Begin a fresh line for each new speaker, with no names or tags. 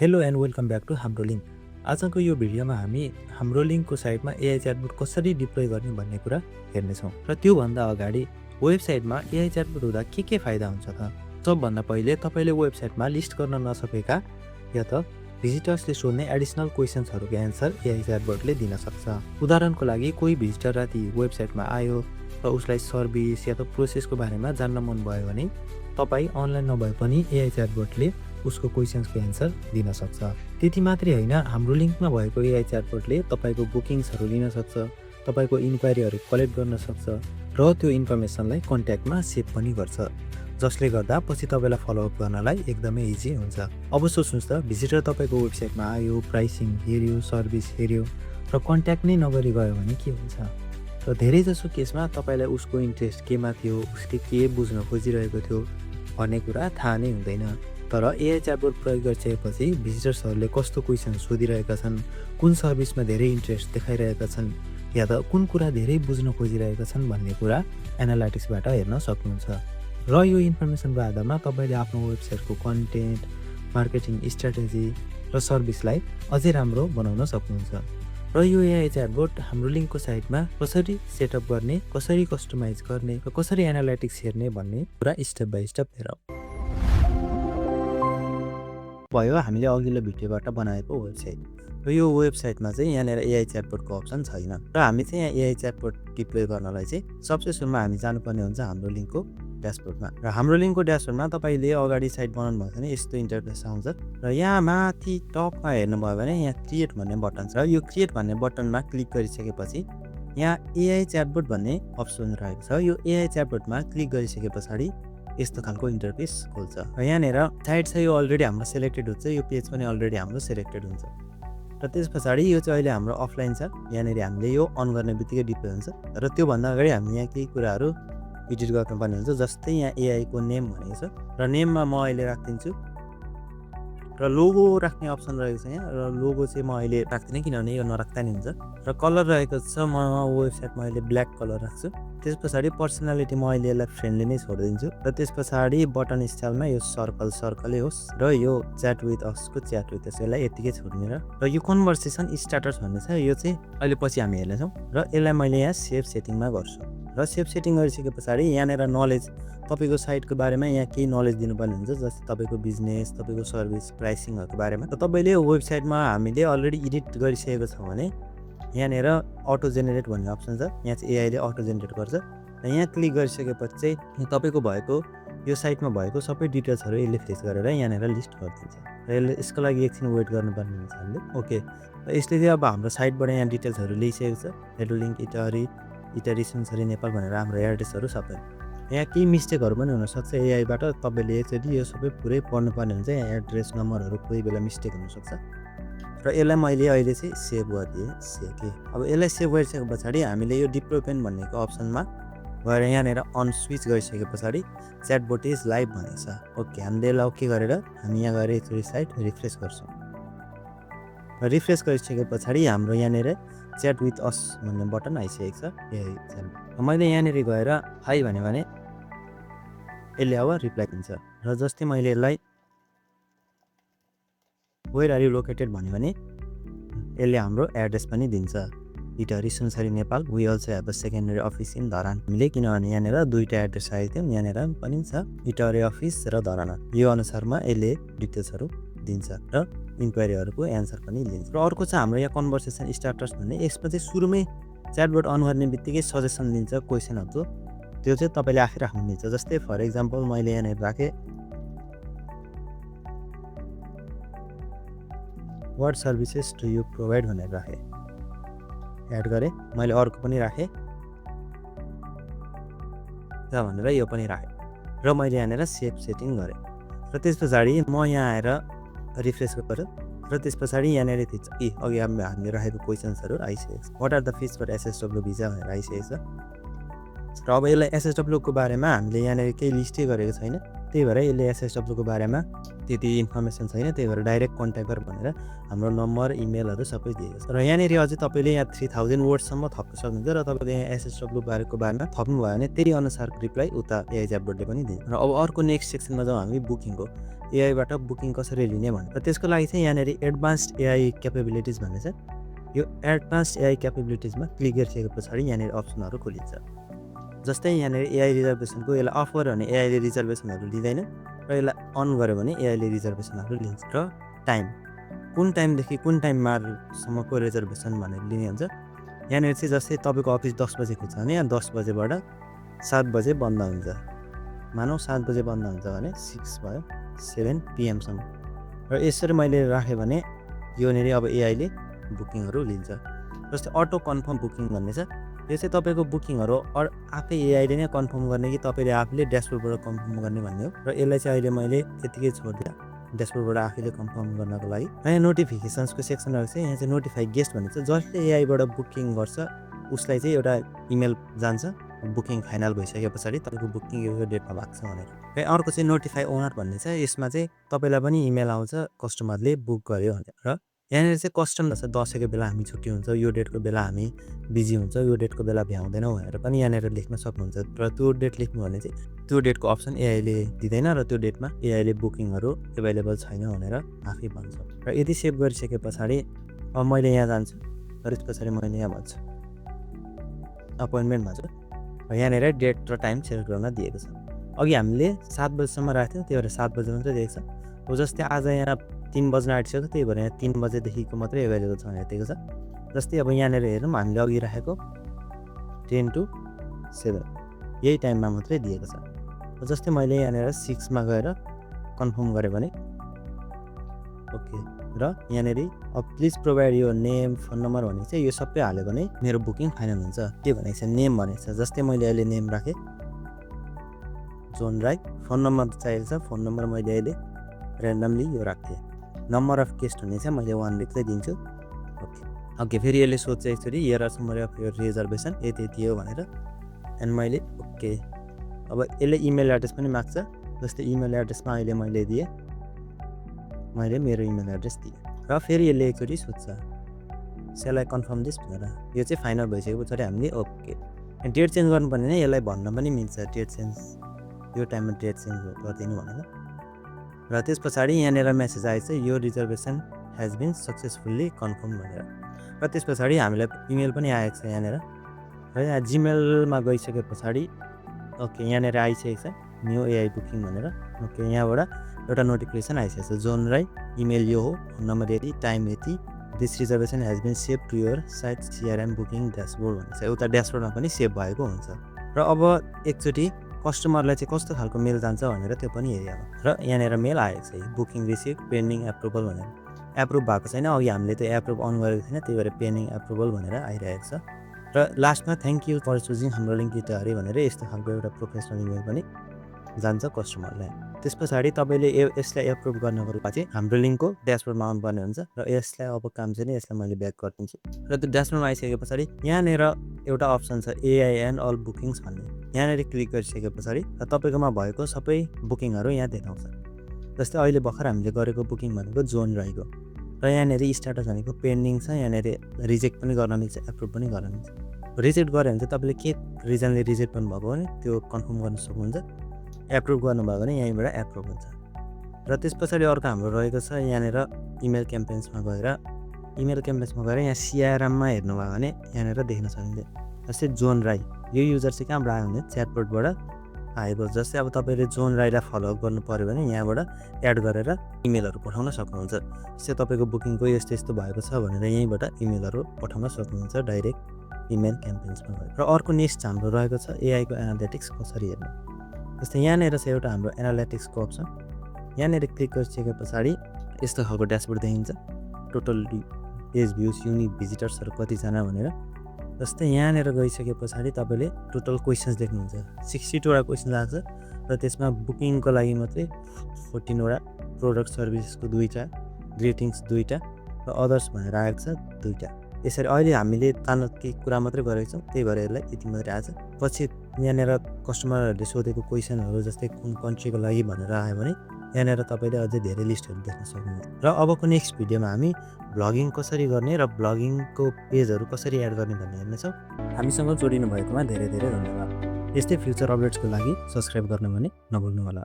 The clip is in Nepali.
Hello and welcome back to हाम्रो लिङ्क। आजको यो भिडियोमा हामी हाम्रो लिङ्कको साइटमा एआई च्याटबोट कसरी डिप्लोय गर्ने भन्ने कुरा हेर्नेछौँ। र त्योभन्दा अगाडि वेबसाइटमा एआई च्याटबोट हुँदा के फाइदा हुन्छ त? सबभन्दा पहिले तपाईँले वेबसाइटमा लिस्ट गर्न नसकेका या त भिजिटर्सले सोध्ने एडिसनल क्वेसन्सहरूको एन्सर एआई च्याटबोटले दिन सक्छ। उदाहरणको लागि कोही भिजिटर राति वेबसाइटमा आयो र उसलाई सर्भिस या त प्रोसेसको बारेमा जान्न मन भयो भने तपाईँ अनलाइन नभए पनि एआई च्याटबोटले उसको क्वेसन्सको एन्सर दिन सक्छ। त्यति मात्रै होइन, हाम्रो लिङ्कमा भएको एआई च्याटबोटले तपाईँको बुकिङ्सहरू लिन सक्छ, तपाईँको इन्क्वायरीहरू कलेक्ट गर्न सक्छ र त्यो इन्फर्मेसनलाई कन्ट्याक्टमा सेभ पनि गर्छ, जसले गर्दा पछि तपाईँलाई फलोअप गर्नलाई एकदमै इजी हुन्छ। अब सोच्नुहोस् त, भिजिटर तपाईँको वेबसाइटमा आयो, प्राइसिङ हेऱ्यो, सर्भिस हेऱ्यो र कन्ट्याक्ट नै नगरी गयो भने के हुन्छ? र धेरै जसो केसमा तपाईँलाई उसको इन्ट्रेस्ट केमा थियो, उसले के बुझ्न खोजिरहेको थियो भन्ने कुरा थाहा नै हुँदैन। तर एआई च्याटबोट प्रयोग गरिसकेपछि भिजिटर्सहरूले कस्तो क्वेसन सोधिरहेका छन्, कुन सर्भिसमा धेरै इन्ट्रेस्ट देखाइरहेका छन् या त कुन कुरा धेरै बुझ्न खोजिरहेका छन् भन्ने कुरा एनालाइटिक्सबाट हेर्न सक्नुहुन्छ। र यो इन्फर्मेसनको आधारमा तपाईँले आफ्नो वेबसाइटको कन्टेन्ट, मार्केटिङ स्ट्राटेजी र सर्भिसलाई अझै राम्रो बनाउन सक्नुहुन्छ। र यो एआई च्याटबोट हाम्रो लिङ्कको साइटमा कसरी सेटअप गर्ने, कसरी कस्टमाइज गर्ने र कसरी एनालाइटिक्स हेर्ने भन्ने कुरा स्टेप बाई स्टेप हेरौँ। भयो हामीले अघिल्लो भिडियोबाट बनाएको वेबसाइट र यो वेबसाइटमा चाहिँ यहाँनिर एआई च्याटबोटको अप्सन छैन र हामी चाहिँ यहाँ एआई च्याटबोट डिप्लोय गर्नलाई चाहिँ सबसे सुरुमा हामी जानुपर्ने हुन्छ हाम्रो लिङ्कको ड्यासबोर्डमा। र हाम्रो लिङ्कको ड्यासबोर्डमा तपाईँले अगाडि साइट बनाउनु भएको भने यस्तो इन्टरफेस आउँछ र यहाँ माथि टपमा हेर्नुभयो भने यहाँ क्रिएट भन्ने बटन छ र यो क्रिएट भन्ने बटनमा क्लिक गरिसकेपछि यहाँ एआई च्याटबोट भन्ने अप्सन रहेको छ। यो एआई च्याटबोटमा क्लिक गरिसके पछाडि यस्तो खालको इन्टरफेस खोल्छ र यहाँनिर साइट चाहिँ यो अलरेडी हाम्रो सेलेक्टेड हुन्छ, यो पेज पनि अलरेडी हाम्रो सेलेक्टेड हुन्छ र त्यस पछाडि यो चाहिँ अहिले हाम्रो अफलाइन छ। यहाँनिर हामीले यो अन गर्ने बित्तिकै डिप्लोय हुन्छ र त्योभन्दा अगाडि हामी यहाँ केही कुराहरू एडिट गर्नुपर्ने हुन्छ। जस्तै यहाँ एआईको नेम भनेको छ र नेममा म अहिले राखिदिन्छु र लोगो राख्ने अप्सन रहेको छ यहाँ र लोगो चाहिँ म अहिले राख्दिनँ किनभने यो नराख्दा नि हुन्छ। र कलर रहेको छ, म वेबसाइटमा अहिले ब्ल्याक कलर राख्छु। त्यस पछाडि पर्सनालिटी म अहिले यसलाई फ्रेन्डली नै छोडिदिन्छु र त्यस पछाडि बटन स्टाइलमा यो सर्कलै होस् र यो च्याट विथ असको च्याट विथ अस यसलाई यतिकै छोड्ने र यो कन्भर्सेसन स्टार्टर्स भन्ने छ, यो चाहिँ अहिले पछि हामी हेर्नेछौँ र यसलाई मैले यहाँ सेभ सेटिङमा गर्छु र सेभ सेटिङ गरिसके पछाडि यहाँनिर नलेज, तपाईँको साइटको बारेमा यहाँ केही नलेज दिनुपर्ने हुन्छ, जस्तै तपाईँको बिजनेस, तपाईँको सर्भिस, प्राइसिङहरूको बारेमा। र तपाईँले वेबसाइटमा हामीले अलरेडी एडिट गरिसकेको छ भने यहाँनिर अटो जेनेरेट भन्ने अप्सन छ, यहाँ चाहिँ एआईले अटो जेनेरेट गर्छ र यहाँ क्लिक गरिसकेपछि चाहिँ तपाईँको भएको यो साइटमा भएको सबै डिटेल्सहरू यसले फेच गरेर यहाँनिर लिस्ट गरिदिन्छ र यसले यसको लागि एकछिन वेट गर्नुपर्ने हुन्छ हामीले। ओके, र यसले चाहिँ अब हाम्रो साइटबाट यहाँ डिटेल्सहरू ल्याइसकेको छ, हेडो लिङ्क इटरी सुनसरी नेपाल भनेर हाम्रो एड्रेसहरू सबै। यहाँ केही मिस्टेकहरू पनि हुनसक्छ एआईबाट, तपाईँले एकचोटि यो सबै पुरै पढ्नुपर्ने हुन्छ। यहाँ एड्रेस नम्बरहरू कोही बेला मिस्टेक हुनसक्छ र यसलाई मैले अहिले चाहिँ सेभ गरिदिएँ सेकेँ। अब यसलाई सेभ गरिसके पछाडि हामीले यो डिप्लोय पेन भन्नेको अप्सनमा गएर यहाँनिर अन स्विच गरिसके पछाडि च्याटबोट इज लाइभ भनेको छ। ओके, हामीले यसलाई ओके गरेर हामी यहाँ गएर एकचोटि साइट रिफ्रेस गर्छौँ र रिफ्रेस गरिसके पछाडि हाम्रो यहाँनिर च्याट विथ अस भन्ने बटन आइसकेको छ। मैले यहाँनिर गएर हाई भन्यो भने यसले अब रिप्लाई दिन्छ र जस्तै मैले यसलाई वेयर आर यु लोकेटेड भन्यो भने यसले हाम्रो एड्रेस पनि दिन्छ, Itahari Sunsari Nepal. We also have a secondary office in Dharan. हामीले किनभने यहाँनिर दुईवटा एड्रेस आएको थियौँ, यहाँनिर पनि छ इटहरी अफिस र धराना। यो अनुसारमा यसले डिटेल्सहरू दिन्छ र इन्क्वायरीहरूको एन्सर पनि दिन्छ। र अर्को छ हाम्रो यहाँ कन्भर्सेसन स्टार्टर्स भन्ने, यसमा चाहिँ सुरुमै च्याटबोट अन गर्ने बित्तिकै सजेसन दिन्छ क्वेसनहरूको, त्यो चाहिँ तपाईँले आफै राख्नुहुन्छ। जस्तै फर इक्जाम्पल मैले यहाँनिर राखेँ what services do you provide भनेर राखेँ, एड गरेँ। मैले अर्को पनि राखेँ भनेर यो पनि राखेँ र मैले यहाँनिर सेभ सेटिङ गरेँ र त्यस पछाडि म यहाँ आएर रिफ्रेस गरेँ र त्यस पछाडि यहाँनिर थिच्छ कि अघि हामीले राखेको क्वेसन्सहरू आइसकेको छ। What are the fees for SSW visa भनेर आइसकेको छ र अब यसलाई एसएसडब्ल्यूको बारेमा हामीले यहाँनिर केही लिस्टै गरेको छैन त्यही भएर यसले एसएसडब्ल्यूको बारेमा त्यति इन्फर्मेसन छैन, त्यही भएर डाइरेक्ट कन्ट्याक्ट गर भनेर हाम्रो नम्बर इमेलहरू सबै दिएको छ। र यहाँनिर अझै तपाईँले यहाँ 3000 वर्डसम्म थप्न सक्नुहुन्छ र तपाईँले यहाँ एसएसडब्ल्यू बारेमा थप्नुभयो भने त्यही अनुसारको रिप्लाई उता एआई च्याटबोटले पनि दिन्छ। र अब अर्को नेक्स्ट सेक्सनमा जाउँ हामी बुकिङको। एआईबाट बुकिङ कसरी लिने भन्ने। र त्यसको लागि चाहिँ यहाँनिर एडभान्स्ड एआई क्यापेबिलिटिज भन्ने छ। यो एडभान्स्ड एआई क्यापेबिलिटिजमा क्लिक गरिसके पछाडि यहाँनिर अप्सनहरू खोलिन्छ। जस्तै यहाँनिर एआई रिजर्भेसनको यसलाई अफ गऱ्यो भने एआईले रिजर्भेसनहरू लिँदैन र यसलाई अन गऱ्यो भने एआईले रिजर्भेसनहरू लिन्छ। र टाइम, कुन टाइमदेखि कुन टाइमसम्मको रिजर्भेसन भनेर लिने हुन्छ। यहाँनिर चाहिँ जस्तै तपाईँको अफिस 10 बजे खुल्छ भने यहाँ 10 बजेबाट 7 बजे बन्द हुन्छ। मानौँ 7 बजे बन्द हुन्छ भने 6 भयो 7 PM सम्म। र यसरी मैले राखेँ भने योनिर अब एआईले बुकिङहरू लिन्छ। जस्तै अटो कन्फर्म बुकिङ भन्ने छ। यो चाहिँ तपाईँको बुकिङहरू आफै एआईले नै कन्फर्म गर्ने कि तपाईँले आफूले ड्यासबोर्डबाट कन्फर्म गर्ने भन्ने हो। र यसलाई चाहिँ अहिले मैले त्यतिकै छोडिदिएँ ड्यासबोर्डबाट आफैले कन्फर्म गर्नको लागि। र यहाँ नोटिफिकेसन्सको सेक्सनहरू चाहिँ यहाँ चाहिँ नोटिफाई गेस्ट भन्ने छ। जसले एआईबाट बुकिङ गर्छ उसलाई चाहिँ एउटा इमेल जान्छ बुकिङ फाइनल भइसके पछाडि तपाईँको बुकिङ यो डेटमा भएको छ भनेर। र अर्को चाहिँ नोटिफाई ओनर भन्ने छ। यसमा चाहिँ तपाईँलाई पनि इमेल आउँछ कस्टमरले बुक गर्यो भनेर। र यहाँनिर चाहिँ कस्टमर छ दसैँको बेला हामी छुट्टी हुन्छ, यो डेटको बेला हामी बिजी हुन्छ, यो डेटको बेला भ्याउँदैनौँ भनेर पनि यहाँनिर लेख्न सक्नुहुन्छ। र त्यो डेट लेख्नु भने चाहिँ त्यो डेटको अप्सन एआईले दिँदैन र त्यो डेटमा एआईले बुकिङहरू एभाइलेबल छैन भनेर आफै भन्छ। र यदि सेभ गरिसके पछाडि अब मैले यहाँ जान्छु र त्यस पछाडि मैले यहाँ भन्छु अपोइन्टमेन्ट भन्छु र यहाँनिर डेट र टाइम सेलेक्ट गर्न दिएको छ। अघि हामीले 7 बजीसम्म राखेको थियौँ, त्यही भएर 7 बजी मात्रै दिएको छ। हो जस्तै आज यहाँ 3 बज्न आँटिसक्यो, त्यही भएर यहाँ 3 बजेदेखिको मात्रै एभाइलेबल छ भनेर दिएको छ। जस्तै अब यहाँनिर हेरौँ हामीले अघि राखेको 10 to 7 यही टाइममा मात्रै दिएको छ। जस्तै मैले यहाँनिर 6 मा गएर कन्फर्म गरेँ भने ओके। र यहाँनिर अब प्लिज प्रोभाइड यो नेम फोन नम्बर भनेको चाहिँ यो सबै हाल्यो भने मेरो बुकिङ फाइनल हुन्छ। के भनेको छ नेम भनेको छ। जस्तै मैले अहिले नेम राखेँ जोन राई। फोन नम्बर चाहिएको छ, फोन नम्बर मैले अहिले ऱ्यान्डमली यो राख्थेँ। नम्बर अफ गेस्ट हुने चाहिँ मैले 1 लेख्दै दिन्छु। ओके ओके फेरि यसले सोध्छ एकचोटि here are summary of your reservation यति दियो भनेर एन्ड मैले ओके। अब यसले इमेल एड्रेस पनि माग्छ। जस्तै इमेल एड्रेसमा अहिले मैले दिएँ, मैले मेरो इमेल एड्रेस दिएँ र फेरि यसले एकचोटि सोध्छ सेल आई कन्फर्म दिस भनेर। यो चाहिँ फाइनल भइसके पछाडि हामीले ओके। डेट चेन्ज गर्नुपर्ने नै यसलाई भन्न पनि मिल्छ डेट चेन्ज, यो टाइममा डेट चेन्ज गरिदिनु भनेर। र त्यस पछाडि यहाँनिर मेसेज आएछ यो reservation has been successfully confirm भनेर। र त्यस पछाडि हामीलाई इमेल पनि आएको छ यहाँनिर। र यहाँ जिमेलमा गइसके पछाडि ओके यहाँनिर आइसकेको छ न्यू एआई बुकिङ भनेर। ओके यहाँबाट एउटा नोटिफिकेसन आइसकेको छ जोन राई इमेल यो हो, फोन नम्बर यति, टाइम यति, this reservation has been save to your site CRM booking dashboard भनेर उता ड्यासबोर्डमा पनि सेभ भएको हुन्छ। र अब एकचोटि कस्टमरलाई चाहिँ कस्तो खालको मेल जान्छ भनेर त्यो पनि हेरिहाल्नु। र यहाँनिर मेल आएको छ बुकिङ रिसिभ पेन्डिङ एप्रुभल भनेर। एप्रुभ भएको छैन, अघि हामीले त्यो एप्रुभ अन गरेको थिएन, त्यही भएर पेन्डिङ एप्रुभल भनेर आइरहेको छ। र लास्टमा थ्याङ्क यू फर चुजिङ हाम्रो लिङ्क गिटारी भनेर यस्तो खालको एउटा प्रोफेसनल इमेल पनि जान्छ कस्टमरलाई। त्यस पछाडि तपाईँले यसलाई एप्रुभ गर्नको लागि चाहिँ हाम्रो लिङ्कको ड्यासबोर्डमा आउनुपर्ने हुन्छ। र यसलाई अब काम चाहिँ यसलाई मैले ब्याक गरिदिन्छु। र त्यो ड्यासबोर्डमा आइसके पछाडि यहाँनिर एउटा अप्सन छ एआई एन्ड अल बुकिङ्स भन्ने। यहाँनिर क्लिक गरिसके पछाडि तपाईँकोमा भएको सबै बुकिङहरू यहाँ देखाउँछ। जस्तै अहिले भर्खर हामीले गरेको बुकिङ भनेको जोन राईको। र यहाँनिर स्ट्याटस भनेको पेन्डिङ छ, यहाँनिर रिजेक्ट पनि गर्न मिल्छ, एप्रुभ पनि गर्न मिल्छ। रिजेक्ट गऱ्यो भने चाहिँ तपाईँले के रिजनले रिजेक्ट गर्नुभएको भने त्यो कन्फर्म गर्न सक्नुहुन्छ। एप्रुभ गर्नुभयो भने यहीँबाट एप्रुभ हुन्छ। र त्यस पछाडि अर्को हाम्रो रहेको छ यहाँनिर इमेल क्याम्पेन्समा गएर यहाँ सिआरएममा हेर्नुभयो भने यहाँनिर देख्न सक्नुहुन्छ। जस्तै जोन राई यो युजर चाहिँ कहाँबाट आयो भने च्याटबोटबाट आएको। जस्तै अब तपाईँले जोन राईलाई फलोअप गर्नु पऱ्यो भने यहाँबाट एड गरेर इमेलहरू पठाउन सक्नुहुन्छ। जस्तै तपाईँको बुकिङको यस्तो यस्तो भएको छ भनेर यहीँबाट इमेलहरू पठाउन सक्नुहुन्छ डाइरेक्ट इमेल क्याम्पेन्समा गएर। र अर्को नेक्स्ट हाम्रो रहेको छ एआईको एनालिटिक्स कसरी हेर्नु। जस्तै यहाँनिर छ एउटा हाम्रो एनालिटिक्सको अप्सन। यहाँनिर क्लिक गरिसके पछाडि यस्तो खालको ड्यासबोर्ड देखिन्छ टोटल पेज भ्युज युनिक भिजिटर्सहरू कतिजना भनेर। जस्तै यहाँनिर गइसके पछाडि तपाईँले टोटल क्वेसन्स देख्नुहुन्छ 62वटा क्वेसन लाग्छ र त्यसमा बुकिङको लागि मात्रै 14वटा, प्रोडक्ट सर्भिसेसको 2टा, ग्रिटिङ्स 2टा र अदर्स भनेर आएको छ 2टा। यसरी अहिले हामीले तानतकै कुरा मात्रै गरेको छौँ, त्यही भएर यसलाई यति मात्रै आएको छ। पछि यहाँनिर कस्टमरहरूले सोधेको क्वेसनहरू जस्तै कुन कन्ट्रीको लागि भनेर आयो भने यहाँनिर तपाईँले अझै धेरै लिस्टहरू देख्न सक्नुहुन्छ। र अबको नेक्स्ट भिडियोमा हामी भ्लगिङ कसरी गर्ने र भ्लगिङको पेजहरू कसरी एड गर्ने भन्ने हेर्नेछौँ। हामीसँग जोडिनु भएकोमा धेरै धेरै धन्यवाद। यस्तै फ्युचर अपडेट्सको लागि सब्सक्राइब गर्न भने नभुल्नुहोला।